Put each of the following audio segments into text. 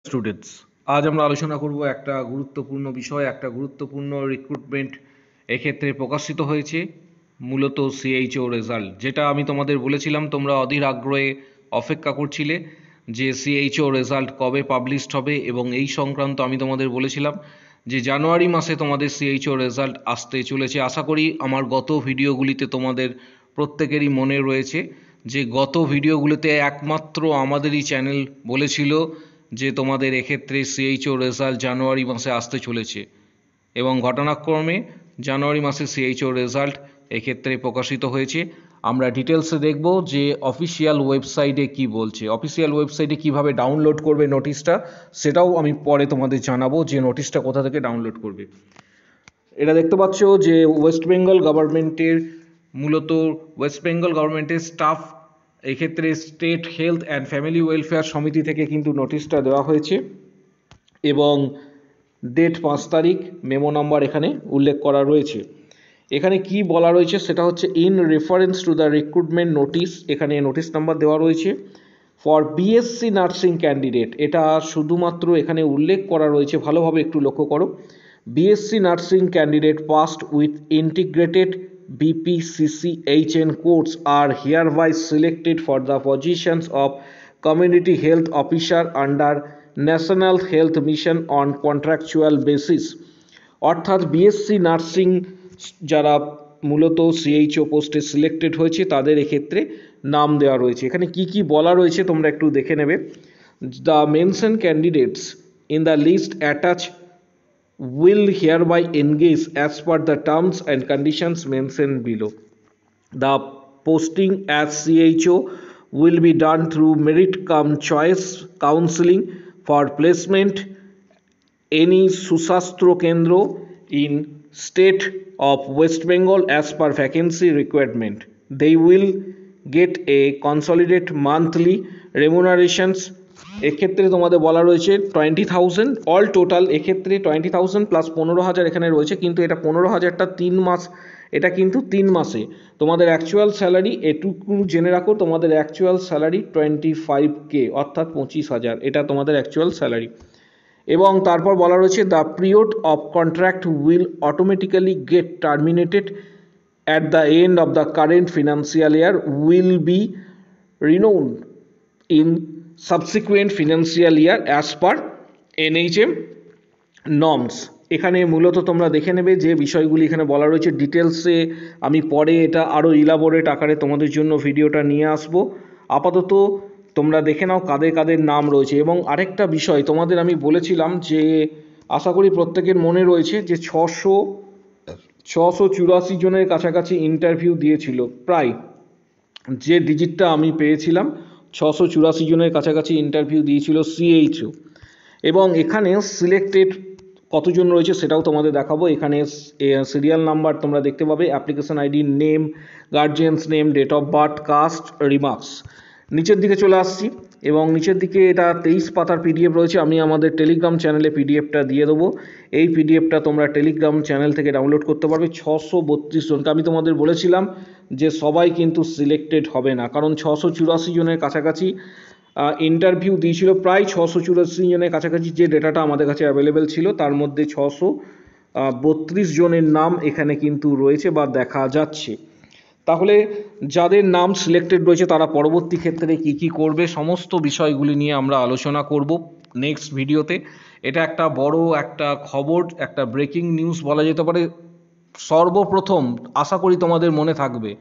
Students, আজ আমরা আলোচনা করব একটা গুরুত্বপূর্ণ বিষয়, একটা গুরুত্বপূর্ণ রিক্রুটমেন্ট এক্ষেত্রে প্রকাশিত হয়েছে, মূলত সিএইচও রেজাল্ট। যেটা আমি তোমাদের বলেছিলাম, তোমরা অধীর আগ্রহে অপেক্ষা করছিলে যে সিএইচও রেজাল্ট কবে পাবলিশড হবে, এবং এই সংক্রান্ত আমি তোমাদের বলেছিলাম যে জানুয়ারি মাসে তোমাদের সিএইচও রেজাল্ট আসতে চলেছে। আশা করি আমার গত ভিডিওগুলিতে তোমাদের প্রত্যেকেরই মনে রয়েছে যে গত ভিডিওগুলোতে একমাত্র আমাদেরই চ্যানেল বলেছিল যে তোমাদের এক্ষেত্রে সিএইচও রেজাল্ট জানুয়ারি মাসে আসতে চলেছে, এবং ঘটনাক্রমে জানুয়ারি মাসে সিএইচও রেজাল্ট এক্ষেত্রে প্রকাশিত হয়েছে। আমরা ডিটেলসে দেখব যে অফিসিয়াল ওয়েবসাইটে কি বলছে, অফিসিয়াল ওয়েবসাইটে কিভাবে ডাউনলোড করবে নোটিশটা, সেটাও আমি পরে তোমাদের জানাবো যে নোটিশটা কোথা থেকে ডাউনলোড করবে। এটা দেখতে পাচ্ছ যে ওয়েস্ট বেঙ্গল গভর্নমেন্টের, মূলত ওয়েস্ট বেঙ্গল গভর্নমেন্টের স্টাফ এক্ষেত্রে state health and family welfare সমিতি থেকে কিন্তু নোটিশটা দেওয়া হয়েছে, এবং ডেট 5 তারিখ, মেমো নাম্বার এখানে উল্লেখ করা রয়েছে। এখানে কি বলা রয়েছে সেটা হচ্ছে in reference to the recruitment notice, এখানে নোটিশ নাম্বার দেওয়া রয়েছে ফর বিএসসি নার্সিং ক্যান্ডিডেট। এটা শুধুমাত্র এখানে উল্লেখ করা রয়েছে, ভালোভাবে একটু লক্ষ্য করো। BSc nursing candidate passed with integrated BPCCHN course are hereby selected for the positions of community health officer under National Health Mission on contractual basis। অর্থাৎ বিএসসি নার্সিং যারা মূলত সিএইচও পোস্টে সিলেক্টেড হয়েছে তাদের এক্ষেত্রে নাম দেওয়া রয়েছে। এখানে কি কি বলা রয়েছে তোমরা একটু দেখে নেবে। The mention candidates in the list attach will hereby engage as per the terms and conditions mentioned below. The posting as CHO will be done through merit cum choice counseling for placement any Susastro Kendro in state of West Bengal as per vacancy requirement. They will get a consolidated monthly remunerations। এক্ষেত্রে তোমাদের বলা রয়েছে 20,000 all total, এক্ষেত্রে 20,000 plus 15,000 এখানে রয়েছে, কিন্তু এটা 15,000টা 3 মাস, এটা কিন্তু 3 মাসে। তোমাদের অ্যাকচুয়াল স্যালারি এটুকু জেনে রাখো, তোমাদের অ্যাকচুয়াল স্যালারি 25K অর্থাৎ 25,000, এটা তোমাদের অ্যাকচুয়াল স্যালারি। এবং তারপর বলা রয়েছে the period of contract will automatically get terminated at the end of the current financial year will be renewed in subsequent financial year as per NHM norms. এখানে মূলত তোমরা দেখে নেবে যে বিষয়গুলি এখানে বলা রয়েছে ডিটেলসে, আমি পরে এটা আরও ইলাবোরেট আকারে তোমাদের জন্য ভিডিওটা নিয়ে আসবো। আপাতত তোমরা দেখে নাও কাদের কাদের নাম রয়েছে। এবং আরেকটা বিষয় তোমাদের আমি বলেছিলাম যে আশা করি প্রত্যেকের মনে রয়েছে যে 684 জনের কাছাকাছি ইন্টারভিউ দিয়েছিল, প্রায় যে ডিজিটটা আমি পেয়েছিলাম 684 জনের কাছাকাছি ইন্টারভিউ দিয়েছিল সিএইচও। এবং এখানে সিলেক্টেড কতজন রয়েছে সেটাও তোমাদের দেখাবো। এখানে সিরিয়াল নাম্বার তোমরা দেখতে পাবে, application ID, name, guardian's name, date of birth, caste, remarks. নিচের দিকে চলে আসছি, এবং নিচের দিকে এটা 23 পাতার পিডিএফ রয়েছে। আমি আমাদের টেলিগ্রাম চ্যানেলে পিডিএফটা দিয়ে দেবো। এই পিডিএফটা তোমরা টেলিগ্রাম চ্যানেল থেকে ডাউনলোড করতে পারবে। 632 জনকে আমি তোমাদের বলেছিলাম যে সবাই কিন্তু সিলেক্টেড হবে না, কারণ 684 জনের কাছাকাছি ইন্টারভিউ দিয়েছিল, প্রায় 684 জনের কাছাকাছি যে ডেটাটা আমাদের কাছে অ্যাভেলেবেল ছিল, তার মধ্যে 632 জনের নাম এখানে কিন্তু রয়েছে বা দেখা যাচ্ছে। তাহলে যাদের নাম সিলেক্টেড রয়েছে তারা পরবর্তী ক্ষেত্রে কি কি করবে সমস্ত বিষয়গুলি নিয়ে আমরা আলোচনা করব নেক্সট ভিডিওতে। এটা একটা বড় একটা খবর, একটা ব্রেকিং নিউজ বলা যেতে পারে। সর্বপ্রথম, আশা করি তোমাদের মনে থাকবে,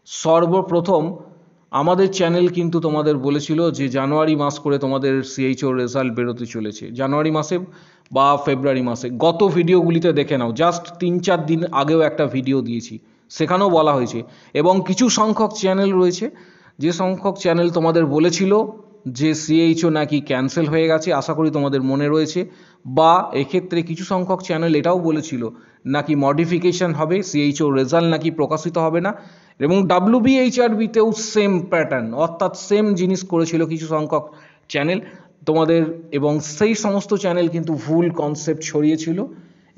সর্বপ্রথম আমাদের চ্যানেল কিন্তু তোমাদের বলেছিল যে জানুয়ারি মাস করে তোমাদের সিএইচও রেজাল্ট বেরোতে চলেছে, জানুয়ারি মাসে বা ফেব্রুয়ারি মাসে। গত ভিডিওগুলিতে দেখে নাও, জাস্ট 3-4 দিন আগেও একটা ভিডিও দিয়েছি, সেখানেও বলা হয়েছে। এবং কিছু সংখ্যক চ্যানেল রয়েছে, যে সংখ্যক চ্যানেল তোমাদের বলেছিল যে সিএইচও নাকি ক্যান্সেল হয়ে গেছে, আশা করি তোমাদের মনে রয়েছে। বা এক্ষেত্রে কিছু সংখ্যক চ্যানেল এটাও বলেছিল নাকি মডিফিকেশন হবে, সিএইচও রেজাল্ট নাকি প্রকাশিত হবে না। এবং WBHRBতেও সেম প্যাটার্ন, অর্থাৎ সেম জিনিস করেছিল কিছু সংখ্যক চ্যানেল তোমাদের। এবং সেই সমস্ত চ্যানেল কিন্তু ভুল কনসেপ্ট ছড়িয়েছিল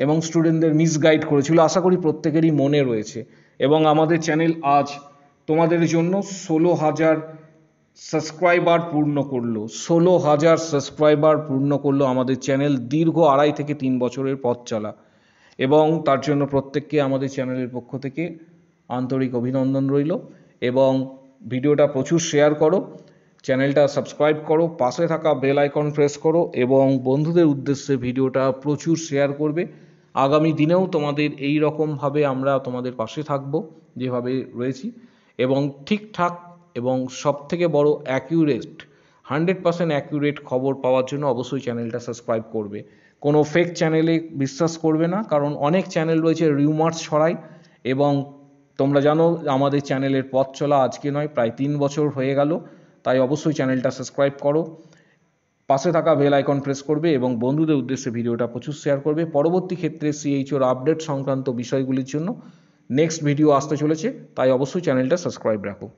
এবং স্টুডেন্টদের মিসগাইড করেছিল, আশা করি প্রত্যেকেরই মনে রয়েছে। এবং আমাদের চ্যানেল আজ তোমাদের জন্য সাবস্ক্রাইবার পূর্ণ করলো, 16,000 সাবস্ক্রাইবার পূর্ণ করলো আমাদের চ্যানেল। দীর্ঘ 2.5 থেকে 3 বছরের পথ চলা, এবং তার জন্য প্রত্যেককে আমাদের চ্যানেলের পক্ষ থেকে আন্তরিক অভিনন্দন রইল। এবং ভিডিওটা প্রচুর শেয়ার করো, চ্যানেলটা সাবস্ক্রাইব করো, পাশে থাকা বেল আইকন প্রেস করো এবং বন্ধুদের উদ্দেশ্যে ভিডিওটা প্রচুর শেয়ার করবে। আগামী দিনেও তোমাদের এই রকমভাবে আমরা তোমাদের পাশে থাকব যেভাবে রয়েছি, এবং ঠিকঠাক এবং সবথেকে বড় অ্যাকিউরেট 100% অ্যাকিউরেট খবর পাওয়ার জন্য অবশ্যই চ্যানেলটা সাবস্ক্রাইব করবে। কোনো ফেক চ্যানেলে বিশ্বাস করবে না, কারণ অনেক চ্যানেল রয়েছে রিউমার্স ছড়ায়। এবং তোমরা জানো আমাদের চ্যানেলের পথ চলা আজকে নয়, প্রায় 3 বছর হয়ে গেল। তাই অবশ্যই চ্যানেলটা সাবস্ক্রাইব করো, পাশে থাকা বেল আইকন প্রেস করবে এবং বন্ধুদের উদ্দেশ্যে ভিডিওটা প্রচুর শেয়ার করবে। পরবর্তী ক্ষেত্রে সিএইচওর আপডেট সংক্রান্ত বিষয়গুলির জন্য নেক্সট ভিডিও আসতে চলেছে, তাই অবশ্যই চ্যানেলটা সাবস্ক্রাইব রাখো।